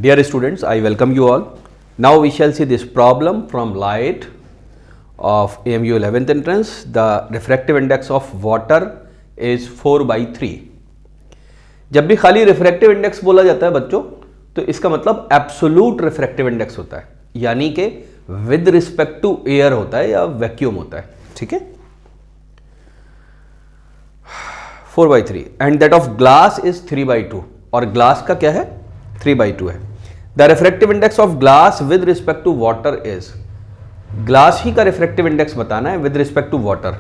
Dear students, I welcome you all. Now we shall see this problem from light of AMU 11th entrance. The refractive index of water is 4/3. जब भी खाली refractive index बोला जाता है बच्चों, तो इसका मतलब एब्सोल्यूट रिफ्रैक्टिव इंडेक्स होता है, यानी कि विद रिस्पेक्ट टू एयर होता है या वैक्यूम होता है. ठीक है, 4/3 and that of glass is 3/2. और ग्लास का क्या है? 3/2 है. The refractive index of glass with respect to water is, glass ही का रिफ्रैक्टिव इंडेक्स बताना है with respect to water.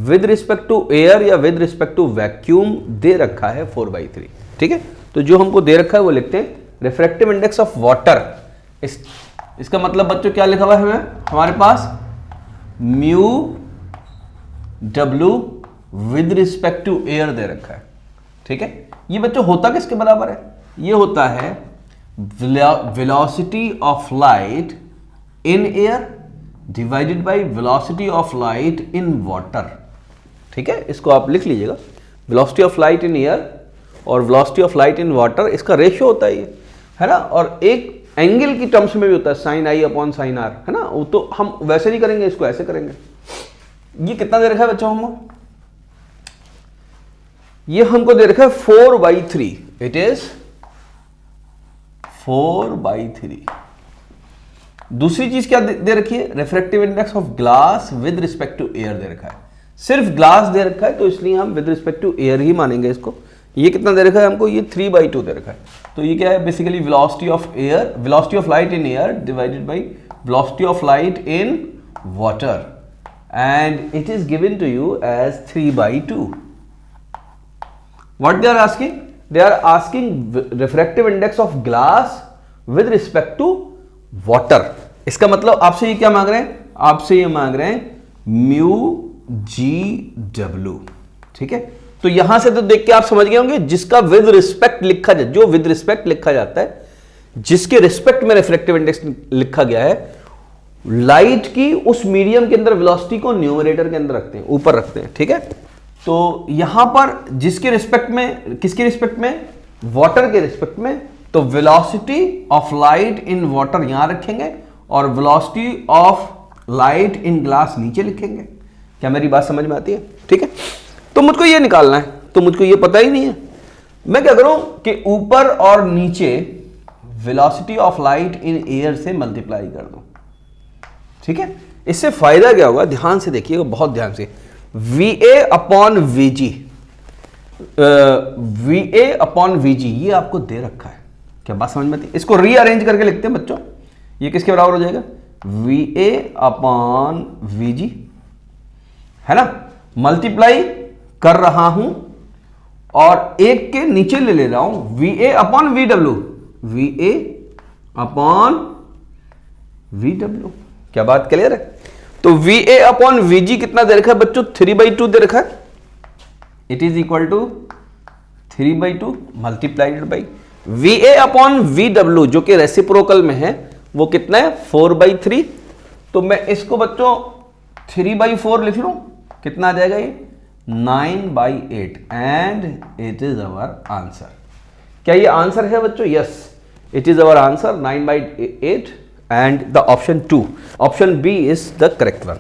With respect to air या विद रिस्पेक्ट टू वैक्यूम दे रखा है 4/3. ठीक है, तो जो हमको दे रखा है वो लिखते हैं रिफ्रैक्टिव इंडेक्स ऑफ वाटर. इसका मतलब बच्चों क्या लिखा हुआ है हमारे पास? Mu W with respect to air दे रखा है. ठीक है, ये बच्चों होता किसके बराबर है? ये होता है velocity of light in air divided by velocity of light in water. ठीक है, इसको आप लिख लीजिएगा. Velocity of light in air और velocity of light in water, इसका रेशियो होता है ये, है ना. और एक एंगल की टर्म्स में भी होता है, sine I upon sine R, है ना. तो हम वैसे नहीं करेंगे, इसको ऐसे करेंगे. ये कितना दे रखा है बच्चों हमको? ये हमको दे रखा है 4/3. It is 4/3. दूसरी चीज क्या दे रखी है? Refractive index of glass with respect to air दे रखा है. सिर्फ ग्लास दे रखा है, तो इसलिए हम विद रिस्पेक्ट टू एयर ही मानेंगे इसको. ये कितना दे रखा है हमको? ये 3/2 दे रखा है. तो ये क्या है? Basically velocity of air, velocity of light in air divided by velocity of light in water, and it is given to you as 3/2. What they are asking? They are asking refractive index of glass with respect to water. इसका मतलब आपसे ये क्या मांग रहे हैं? आपसे ये मांग रहे हैं म्यू जी डब्ल्यू. ठीक है, तो यहां से तो देख के आप समझ गए होंगे, जिसका विद रिस्पेक्ट लिखा जाए, जो विद रिस्पेक्ट लिखा जाता है, जिसके रिस्पेक्ट में रिफ्रैक्टिव इंडेक्स लिखा गया है, लाइट की उस मीडियम के अंदर वेलोसिटी को न्यूमरेटर के अंदर रखते हैं, ऊपर रखते हैं. ठीक है, तो यहां पर जिसके रिस्पेक्ट में, किसके रिस्पेक्ट में? वाटर के रिस्पेक्ट में. तो velocity of light in water यहां रखेंगे और velocity of light in glass नीचे लिखेंगे. क्या मेरी बात समझ में आती है? ठीक है, तो मुझको ये निकालना है, तो मुझको ये पता ही नहीं है. मैं क्या करूं कि ऊपर और नीचे velocity of light in air से मल्टीप्लाई कर दूं. ठीक है, इससे फायदा क्या होगा? ध्यान से देखिएगा, बहुत ध्यान से. VA upon VG, VA upon VG ये आपको दे रखा है. क्या बात समझ में आती है? इसको रीअरेंज करके लिखते हैं बच्चों. ये किसके बराबर हो जाएगा? VA अपॉन VG, है ना. मल्टीप्लाई कर रहा हूं और एक के नीचे ले रहा हूं, VA upon VW, VA upon VW. क्या बात क्लियर है? तो VA अपॉन VG कितना दे रखा है बच्चों? 3/2 दे रखा है. It is equal to 3/2 multiplied by VA upon VW, जो कि रेसिप्रोकल में है, वो कितना है? 4/3. तो मैं इसको बच्चों 3/4 लिख लूं, कितना आ जाएगा ये? 9/8. And it is our answer. क्या ये आंसर है बच्चों? Yes, it is our answer 9/8. And the option 2, option B is the correct one.